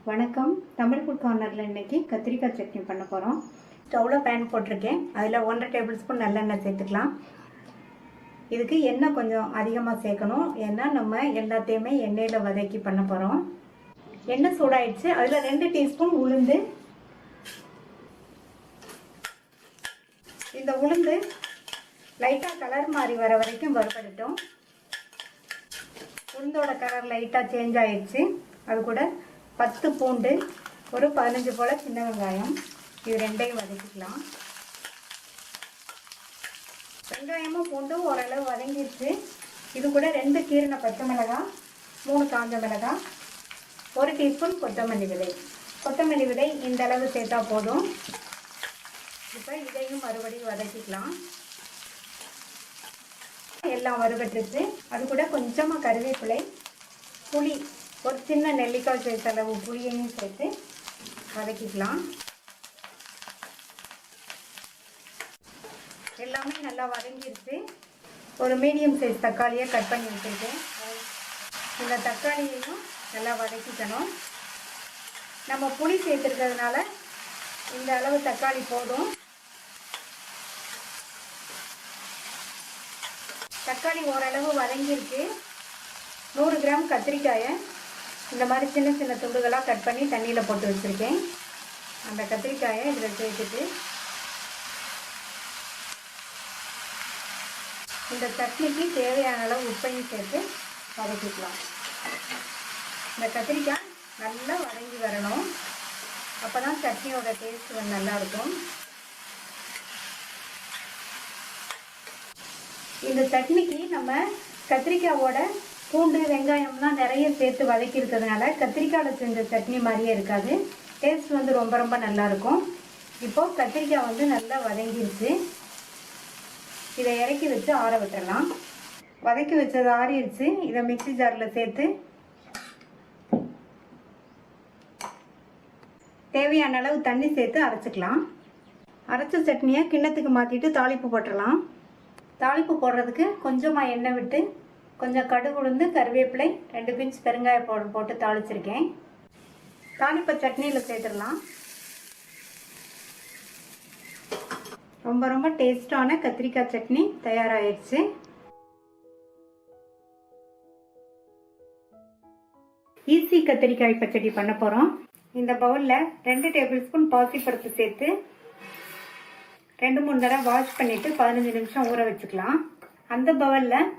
வணக்கம். தமிழ் ஃபுட் கார்னரில் இன்றைக்கி கத்திரிக்காய் சட்னி பண்ண போகிறோம். ஸ்டவ்வில் பேன் போட்டிருக்கேன். அதில் 1.5 டேபிள் ஸ்பூன் நல்லெண்ணெய் சேர்த்துக்கலாம். இதுக்கு எண்ணெய் கொஞ்சம் அதிகமாக சேர்க்கணும், ஏன்னா நம்ம எல்லாத்தையுமே எண்ணெயில் வதக்கி பண்ண போகிறோம். எண்ணெய் சூடாயிடுச்சு. அதில் 2 டீஸ்பூன் உளுந்து. இந்த உளுந்து லைட்டாக கலர் மாறி வர வரைக்கும் வறுபடட்டும். உளுந்தோட கலர் லைட்டாக சேஞ்ச் ஆயிடுச்சு. அது கூட 10 பூண்டு, ஒரு 15 போல் சின்ன வெங்காயம், இது ரெண்டையும் வதக்கிக்கலாம். வெங்காயமும் பூண்டும் ஓரளவு வதங்கிடுச்சு. இது கூட 2 கீறின பச்சை மிளகாய், 3 காஞ்ச மிளகாய், 1 டீஸ்பூன் கொத்தமல்லி விதை. கொத்தமல்லி விதை இந்த அளவு சேர்த்தா போதும். இப்போ இதையும் மறுபடியும் வதக்கிக்கலாம். எல்லாம் வறுபட்டுருச்சு. அது கூட கொஞ்சமாக கருவேப்பிலை, புளி, ஒரு சின்ன நெல்லிக்காய் சைஸ் அளவு புளியையும் சேர்த்து வதக்கிக்கலாம். எல்லாமே நல்லா வதங்கிடுச்சு. ஒரு மீடியம் சைஸ் தக்காளியை கட் பண்ணி வச்சுருக்கேன். இந்த தக்காளியையும் நல்லா வதக்கிக்கணும். நம்ம புளி சேர்த்துருக்கிறதுனால இந்த அளவு தக்காளி போதும். தக்காளி ஓரளவு வதங்கியிருக்கு. 100 கிராம் கத்திரிக்காயை இந்த மாதிரி சின்ன சின்ன துண்டுகளாக கட் பண்ணி தண்ணியில் போட்டு வச்சுருக்கேன். அந்த கத்திரிக்காயை இதில் சேர்த்துட்டு இந்த சட்னிக்கு தேவையான அளவு உப்பையும் சேர்த்து வதக்கிக்கலாம். இந்த கத்திரிக்காய் நல்லா வதங்கி வரணும். அப்போ தான் சட்னியோட டேஸ்ட் நல்லாயிருக்கும். இந்த சட்னிக்கு நம்ம கத்திரிக்காயோட பூண்டு வெங்காயம்லாம் நிறைய சேர்த்து வதக்கிருக்கிறதுனால கத்திரிக்காயில் செஞ்ச சட்னி மாதிரியே இருக்காது. டேஸ்ட் ரொம்ப நல்லாயிருக்கும். இப்போது கத்திரிக்காய் நல்லா வதங்கிருச்சு. இதை இறக்கி வச்சு ஆற விட்டுறலாம். வதக்கி வச்சது ஆறிடுச்சு. இதை மிக்ஸி ஜாரில் சேர்த்து தேவையான அளவு தண்ணி சேர்த்து அரைச்சிக்கலாம். அரைச்ச சட்னியை கிண்ணத்துக்கு மாற்றிட்டு தாளிப்பு போட்டுடலாம். தாளிப்பு போடுறதுக்கு கொஞ்சமாக எண்ணெய் விட்டு கொஞ்சம் கடுகு, உளுந்து, கருவேப்பிலை, 2 பிஞ்ச் பெருங்காய பவுடர் போட்டு தாளிச்சிருக்கேன். தாளிப்பை சட்னியில் சேர்த்துடலாம். ரொம்ப டேஸ்டான கத்திரிக்காய் சட்னி தயாராகிடுச்சு. ஈஸி கத்திரிக்காய் பச்சடி பண்ண போகிறோம். இந்த பவுலில் 2 டேபிள் ஸ்பூன் பாசிப்பருப்பு சேர்த்து 2-3 தடவை வாஷ் பண்ணிவிட்டு 15 நிமிஷம் ஊற வச்சுக்கலாம். அந்த பவுலில்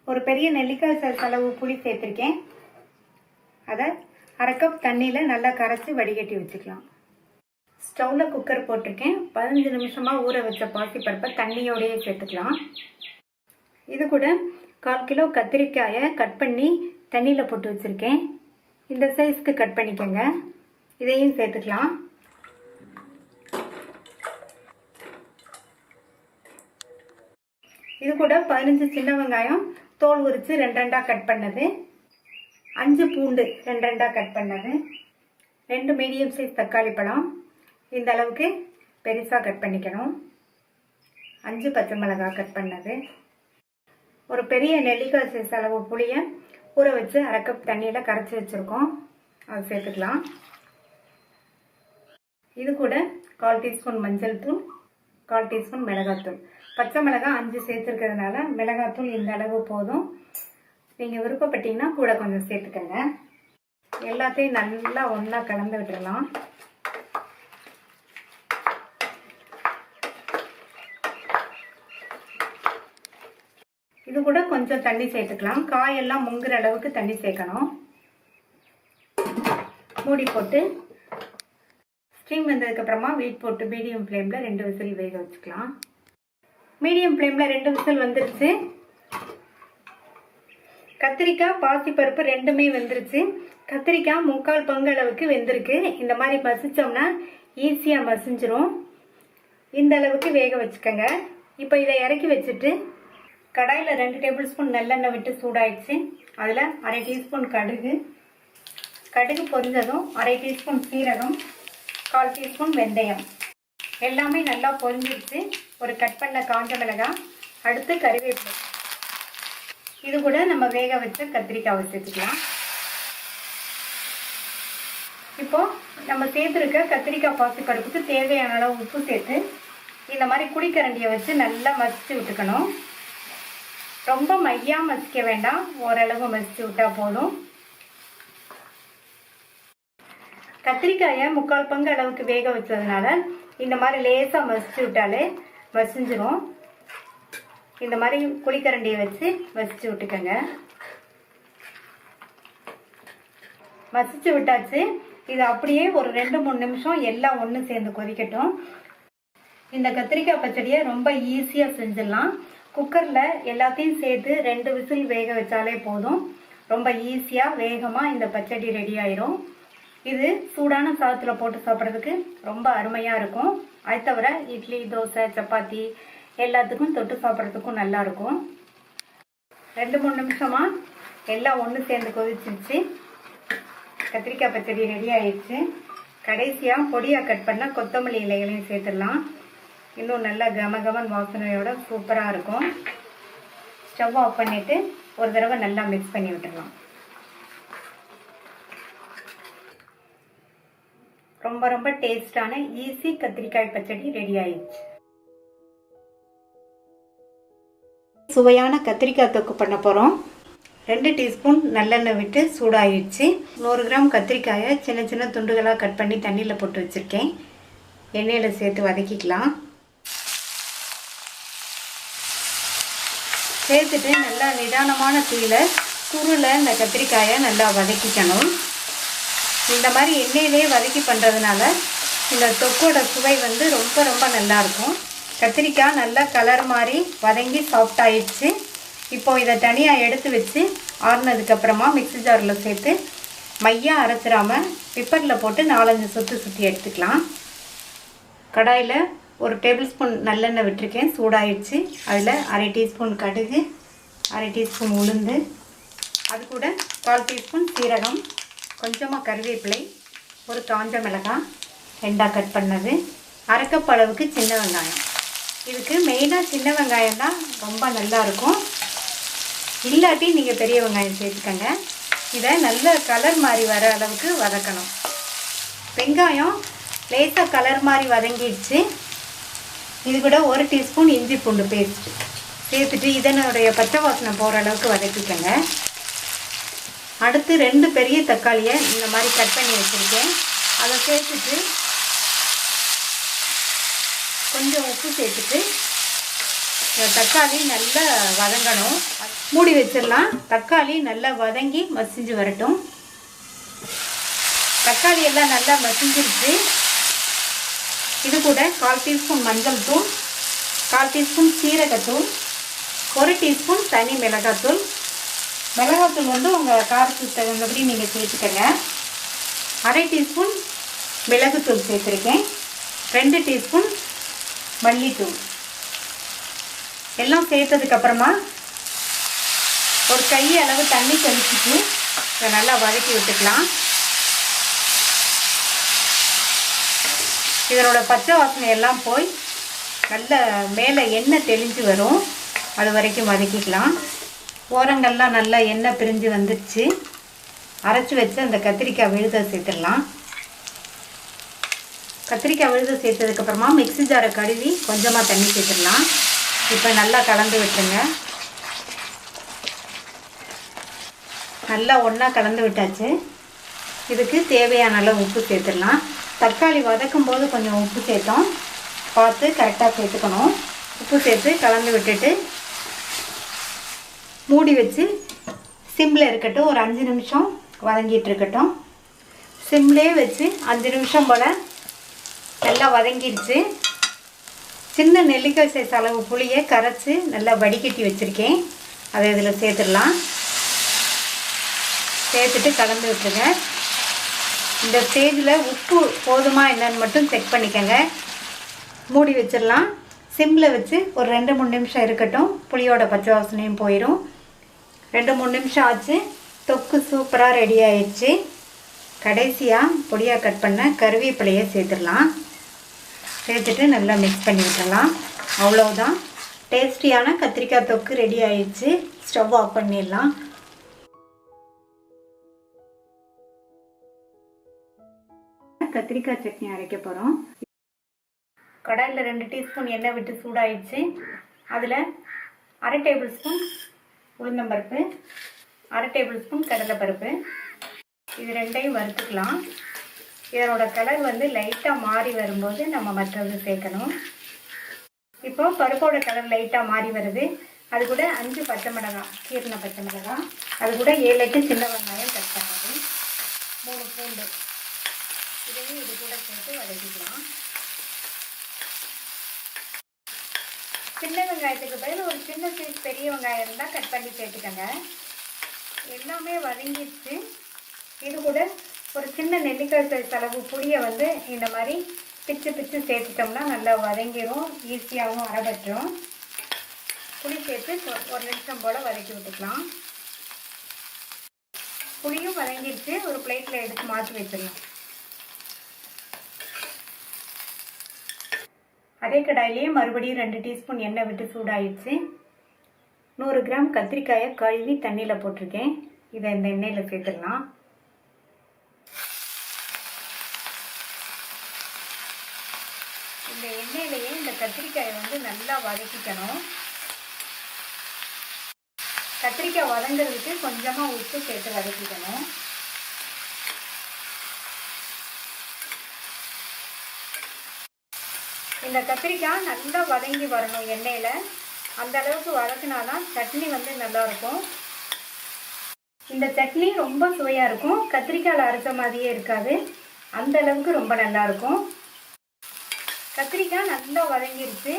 ஒரு பெரிய நெல்லிக்காய் சைஸ் அளவு புளி சேர்த்துருக்கேன். அதை 1/2 கப் தண்ணியில் நல்லா கரைச்சி வடிகட்டி வச்சுக்கலாம். ஸ்டவ்வில் குக்கர் போட்டிருக்கேன். 15 நிமிஷமாக ஊற வச்ச பாசிப்பருப்பை தண்ணியோடையே சேர்த்துக்கலாம். இது கூட 1/4 கிலோ கத்திரிக்காயை கட் பண்ணி தண்ணியில் போட்டு வச்சுருக்கேன். இந்த சைஸ்க்கு கட் பண்ணிக்கோங்க. இதையும் சேர்த்துக்கலாம். இது கூட 15 சின்ன வெங்காயம் தோல் உரித்து 2 கட் பண்ணது, 5 பூண்டு 2 கட் பண்ணது, 2 மீடியம் சைஸ் தக்காளி பழம் இந்த அளவுக்கு பெருசாக கட் பண்ணிக்கணும், 5 பச்சை மிளகாய் கட் பண்ணது, ஒரு பெரிய நெல்லிக்காய் சைஸ் அளவு புளியை ஊற வச்சு 1/2 கப் தண்ணியில் கரைச்சி வச்சுருக்கோம். அது சேர்த்துக்கலாம். இது கூட 1/4 டீஸ்பூன் மஞ்சள் தூள், 1/4 டீஸ்பூன் மிளகாத்தூள். பச்சை மிளகாய் 5 சேர்த்துருக்கிறதுனால மிளகாத்தூள் இந்த அளவு போதும். நீங்கள் விருப்பப்பட்டீங்கன்னா கூட கொஞ்சம் சேர்த்துக்கங்க. எல்லாத்தையும் நல்லா ஒன்றா கலந்து விட்டுடலாம். இது கூட கொஞ்சம் தண்ணி சேர்த்துக்கலாம். காயெல்லாம் முங்குற அளவுக்கு தண்ணி சேர்க்கணும். மூடி போட்டு ஸ்டீம் வந்ததுக்கப்புறமா வெயிட் போட்டு மீடியம் ஃப்ளேமில் 2 விசில் வேக வச்சுக்கலாம். மீடியம் ஃப்ளேமில் 2 விசில் வந்துருச்சு. கத்திரிக்காய் பாசிப்பருப்பு ரெண்டுமே வெந்துருச்சு. கத்திரிக்காய் 3/4 பங்கு அளவுக்கு வெந்திருக்கு. இந்த மாதிரி மசிச்சோம்னா ஈஸியாக மசிஞ்சிரும். இந்த அளவுக்கு வேக வச்சுக்கோங்க. இப்போ இதை இறக்கி வச்சுட்டு கடாயில் 2 டேபிள் ஸ்பூன் நல்லெண்ணெய் விட்டு சூடாயிடுச்சு. அதில் 1/2 டீஸ்பூன் கடுகு பொரிஞ்சதும் 1/2 டீஸ்பூன் சீரகம், 1/4 டீஸ்பூன் வெந்தயம் எல்லாமே நல்லா பொரிஞ்சிருச்சு. ஒரு கட் பண்ண காஞ்ச மிளகாய், அடுத்து கருவேப்பிலை, இது கூட நம்ம வேக வச்ச கத்திரிக்காய் சேர்த்துக்கலாம். இப்போ நம்ம சேர்த்துருக்க கத்திரிக்காய் பாசிப்பருப்புக்கு தேவையான அளவு உப்பு சேர்த்து இந்த மாதிரி குழிக்கரண்டியை வச்சு நல்லா மசிச்சு விட்டுக்கணும். ரொம்ப மையாக மசிக்க வேண்டாம், ஓரளவு மசிச்சு விட்டால் போதும். கத்திரிக்காயை 3/4 பங்கு அளவுக்கு வேக வச்சதுனால இந்த மாதிரி லேசாக மசிச்சு விட்டாலே மசிஞ்சிரும். இந்த மாதிரி குழிக்கரண்டியை வச்சு மசிச்சு விட்டுக்கோங்க. மசிச்சு விட்டாச்சு. இது அப்படியே ஒரு 2-3 நிமிஷம் எல்லாம் ஒன்று சேர்ந்து கொதிக்கட்டும். இந்த கத்திரிக்காய் பச்சடியை ரொம்ப ஈஸியாக செஞ்சிடலாம். குக்கரில் எல்லாத்தையும் சேர்த்து 2 விசில் வேக வச்சாலே போதும். ரொம்ப ஈஸியாக வேகமாக இந்த பச்சடி ரெடி ஆயிரும். இது சூடான சாதத்தில் போட்டு சாப்பிட்றதுக்கு ரொம்ப அருமையாக இருக்கும். அது தவிர இட்லி, தோசை, சப்பாத்தி எல்லாத்துக்கும் தொட்டு சாப்பிட்றதுக்கும் நல்லா இருக்கும். 2-3 நிமிஷமா எல்லாம் ஒன்று சேர்ந்து கொதிச்சிருச்சு. கத்திரிக்காய் பச்சடி ரெடி ஆயிடுச்சு. கடைசியாக பொடியாக கட் பண்ண கொத்தமல்லி இலைகளையும் சேர்த்துடலாம். இன்னும் நல்லா கமகமன் வாசனையோட சூப்பராக இருக்கும். ஸ்டவ் ஆஃப் பண்ணிவிட்டு ஒரு தடவை நல்லா மிக்ஸ் பண்ணி விட்டுடலாம். ரொம்ப ரொம்ப டேஸ்டான ஈஸி கத்திரிக்காய் பச்சடி ரெடி ஆயிடுச்சு. சுவையான கத்திரிக்காய் தொக்கு பண்ண போகிறோம். 2 டீஸ்பூன் நல்லெண்ணெய் விட்டு சூடாகிடுச்சு. 100 கிராம் கத்திரிக்காயை சின்ன சின்ன துண்டுகளாக கட் பண்ணி தண்ணியில் போட்டு வச்சுருக்கேன். எண்ணெயில் சேர்த்து வதக்கிக்கலாம். சேர்த்துட்டு நல்லா நிதானமான தீயில சுருளை இந்த கத்திரிக்காயை நல்லா வதக்கிக்கணும். இந்த மாதிரி எண்ணெயிலே வதக்கி பண்ணுறதுனால இந்த தொக்கோட சுவை வந்து ரொம்ப ரொம்ப நல்லாயிருக்கும். கத்திரிக்காய் நல்லா கலர் மாதிரி வதங்கி சாஃப்ட் ஆயிடுச்சு. இப்போ இதை தனியாக எடுத்து வச்சு ஆறுனதுக்கப்புறமா மிக்ஸி ஜாரில் சேர்த்து மையாக அரைச்சிடாமல் பிப்பரில் போட்டு 4-5 சுற்றி எடுத்துக்கலாம். கடாயில் 1 டேபிள் ஸ்பூன் நல்லெண்ணெய் விட்டுருக்கேன். சூடாயிடுச்சு. அதில் 1/2 டீஸ்பூன் கடுகு, 1/2 டீஸ்பூன் உளுந்து, அது கூட 1/4 டீஸ்பூன் சீரகம், கொஞ்சமாக கருவேப்பிலை, ஒரு காஞ்ச மிளகாய் 2ஆக கட் பண்ணது, 1/2 கப் அளவுக்கு சின்ன வெங்காயம். இதுக்கு மெயினாக சின்ன வெங்காயம் தான் ரொம்ப நல்லாயிருக்கும். இல்லாட்டி நீங்கள் பெரிய வெங்காயம் சேர்த்துக்கங்க. இதை நல்ல கலர் மாதிரி வர அளவுக்கு வதக்கணும். வெங்காயம் லேசாக கலர் மாதிரி வதங்கிடுச்சு. இது கூட 1 டீஸ்பூன் இஞ்சி பூண்டு பேஸ்ட் சேர்த்துட்டு இதனுடைய பச்சை வாசனை போகிற அளவுக்கு வதக்கிக்கங்க. அடுத்து 2 பெரிய தக்காளியை இந்த மாதிரி கட் பண்ணி வச்சுருக்கேன். அதை சேர்த்துட்டு கொஞ்சம் உப்பு சேர்த்துட்டு தக்காளி நல்லா வதங்கணும். மூடி வச்சிடலாம். தக்காளி நல்லா வதங்கி மசிஞ்சு வரட்டும். தக்காளி எல்லாம் நல்லா மசிஞ்சிருச்சு. இது கூட 1/4 டீஸ்பூன் மஞ்சள் தூள், 1/4 டீஸ்பூன் சீரகத்தூள், 1 டீஸ்பூன் தனி மிளகாத்தூள். மிளகாத்தூள் வந்து உங்கள் காரத்துக்கு தகுந்தபடி நீங்கள் சேர்த்துக்கங்க. 1/2 டீஸ்பூன் மிளகுத்தூள் சேர்த்துருக்கேன். 2 டீஸ்பூன் மல்லித்தூள். எல்லாம் சேர்த்ததுக்கப்புறமா ஒரு கை அளவு தண்ணி தெளிச்சிட்டு இதை நல்லா வதக்கி விட்டுக்கலாம். இதனோட பச்சை வாசனை எல்லாம் போய் நல்ல மேலே எண்ணெய் தெளிஞ்சு வரும். அது வரைக்கும் வதக்கிக்கலாம். ஓரங்கள்லாம் நல்லா எண்ணெய் பிரிஞ்சு வந்துடுச்சு. அரைச்சி வச்சு அந்த கத்திரிக்காய் விழுதை சேர்த்துடலாம். கத்திரிக்காய் விழுதை சேர்த்ததுக்கப்புறமா மிக்ஸி ஜாரை கழுவி கொஞ்சமாக தண்ணி சேர்த்துடலாம். இப்போ நல்லா கலந்து விட்டுருங்க. நல்லா ஒன்றா கலந்து விட்டாச்சு. இதுக்கு தேவையான அளவு உப்பு சேர்த்துடலாம். தக்காளி வதக்கும் போது கொஞ்சம் உப்பு சேர்த்தோம், பார்த்து கரெக்டாக சேர்த்துக்கணும். உப்பு சேர்த்து கலந்து விட்டுட்டு மூடி வச்சு சிம்மில் இருக்கட்டும். ஒரு 5 நிமிஷம் வதங்கிட்டு இருக்கட்டும். சிம்லேயே வச்சு 5 நிமிஷம் போல் நல்லா வதங்கிடுச்சு. சின்ன நெல்லிக்காய் சைஸ் அளவு புளியை கரைச்சி நல்லா வடிகட்டி வச்சுருக்கேன். அதை இதில் சேர்த்துடலாம். சேர்த்துட்டு கலந்து விட்டுருங்க. இந்த ஸ்டேஜில் உப்பு போதுமா என்னன்னு மட்டும் செக் பண்ணிக்கோங்க. மூடி வச்சிடலாம். சிம்மில் வச்சு ஒரு 2-3 நிமிஷம் இருக்கட்டும். புளியோட பச்சை வாசனையும் போயிடும். 2-3 நிமிஷம் ஆச்சு. தொக்கு சூப்பராக ரெடி ஆயிடுச்சு. கடைசியாக பொடியாக கட் பண்ண கருவேப்பிலையை சேர்த்துடலாம். சேர்த்துட்டு நல்லா மிக்ஸ் பண்ணி விட்டுடலாம். அவ்வளோதான், டேஸ்டியான கத்திரிக்காய் தொக்கு ரெடி ஆயிடுச்சு. ஸ்டவ் ஆஃப் பண்ணிடலாம். கத்திரிக்காய் சட்னி அரைக்க போகிறோம். கடாயில் 2 டீஸ்பூன் எண்ணெய் விட்டு சூடாயிடுச்சு. அதில் 1/2 டேபிள் ஸ்பூன் உளுந்தம்பருப்பு, 1/2 டேபிள் ஸ்பூன் கடலைப்பருப்பு, இது ரெண்டையும் வறுத்துக்கலாம். இதனோட கலர் வந்து லைட்டாக மாறி வரும்போது நம்ம மற்றது சேர்க்கணும். இப்போ பருப்போட கலர் லைட்டாக மாறி வருது. அது கூட 5 பச்சை மிளகாய், கீரின பச்சை மிளகாய், அது கூட 7-8 சின்ன வெங்காயம் கட் பண்ணது, 3 பூண்டு, இதையும் இது கூட சேர்த்து வதக்கிக்கலாம். சின்ன வெங்காயத்துக்கு பதில் ஒரு சின்ன சைஸ் பெரிய வெங்காயம் இருந்தால் கட் பண்ணி சேர்த்துக்கோங்க. எல்லாமே வதங்கிடுச்சு. இது கூட ஒரு சின்ன நெல்லிக்காய் சைஸ் அளவு புளியை வந்து இந்த மாதிரி பிச்சு பிச்சு சேர்த்துட்டோம்னா நல்லா வதங்கிடும், ஈஸியாகவும் அரைபட்டுரும். புளி சேர்த்து 1 நிமிஷம் போல் வதக்கி விட்டுக்கலாம். புளியும் வதங்கிடுச்சு. ஒரு பிளேட்டில் எடுத்து மாற்றி வச்சிடலாம். அதே கடாயிலேயே மறுபடியும் 2 டீஸ்பூன் எண்ணெய் விட்டு சூடாயிடுச்சு. 100 கிராம் கத்திரிக்காயை கழுவி தண்ணியில் போட்டிருக்கேன். இதை இந்த எண்ணெயில் சேர்த்துடலாம். இந்த எண்ணெயிலேயே இந்த கத்திரிக்காயை வந்து நல்லா வதக்கிக்கணும். கத்திரிக்காய் வதங்கிறதுக்கு கொஞ்சமாக உப்பு சேர்த்து வதக்கிக்கணும். இந்த கத்திரிக்காய் நல்லா வதங்கி வரணும் எண்ணெயில். அந்த அளவுக்கு வதக்கினாதான் சட்னி வந்து நல்லா இருக்கும். இந்த சட்னி ரொம்ப சுவையாக இருக்கும். கத்திரிக்காயில் அரைச்ச மாதிரியே இருக்காது. அந்த அளவுக்கு ரொம்ப நல்லா இருக்கும். கத்திரிக்காய் நல்லா வதங்கிருச்சு.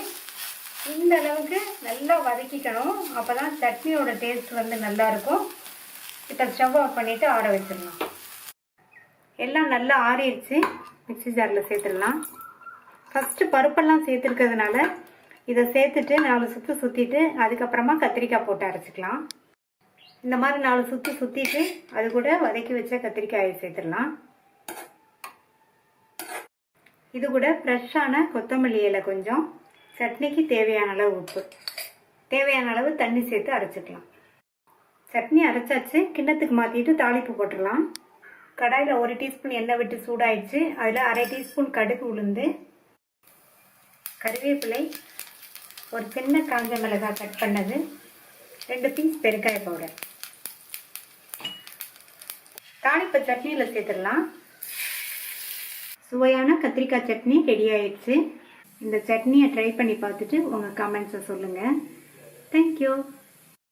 இந்த அளவுக்கு நல்லா வதக்கிக்கணும். அப்போ தான் சட்னியோட டேஸ்ட் வந்து நல்லா இருக்கும். இப்போ ஸ்டவ் ஆஃப் பண்ணிவிட்டு ஆற வச்சிடலாம். எல்லாம் நல்லா ஆறிடுச்சு. மிக்ஸி ஜாரில் சேர்த்துடலாம். ஃபஸ்ட்டு பருப்பெல்லாம் சேர்த்துருக்கிறதுனால இதை சேர்த்துட்டு 4 சுற்று சுற்றிட்டு அதுக்கப்புறமா கத்திரிக்காய் போட்டு அரைச்சிக்கலாம். இந்த மாதிரி 4 சுற்றி சுற்றிட்டு அது கூட வதக்கி வச்ச கத்திரிக்காயை சேர்த்துடலாம். இது கூட ஃப்ரெஷ்ஷான கொத்தமல்லி இலை கொஞ்சம், சட்னிக்கு தேவையான அளவு உப்பு, தேவையான அளவு தண்ணி சேர்த்து அரைச்சிக்கலாம். சட்னி அரைச்சாச்சு. கிண்ணத்துக்கு மாற்றிட்டு தாளிப்பு போட்டுடலாம். கடாயில் 1 டீஸ்பூன் எண்ணெய் விட்டு சூடாயிடுச்சு. அதில் 1/2 டீஸ்பூன் கடுகு உளுந்து, கருவேப்பிலை, ஒரு சின்ன காஞ்ச மிளகாய் கட் பண்ணது, 2 பீஸ் பெருங்காய பவுடர். தாளிப்பை சட்னியில் சேர்த்துடலாம். சுவையான கத்திரிக்காய் சட்னி ரெடி ஆயிடுச்சு. இந்த சட்னியை ட்ரை பண்ணி பார்த்துட்டு உங்கள் கமெண்ட்ஸை சொல்லுங்கள். தேங்க்யூ.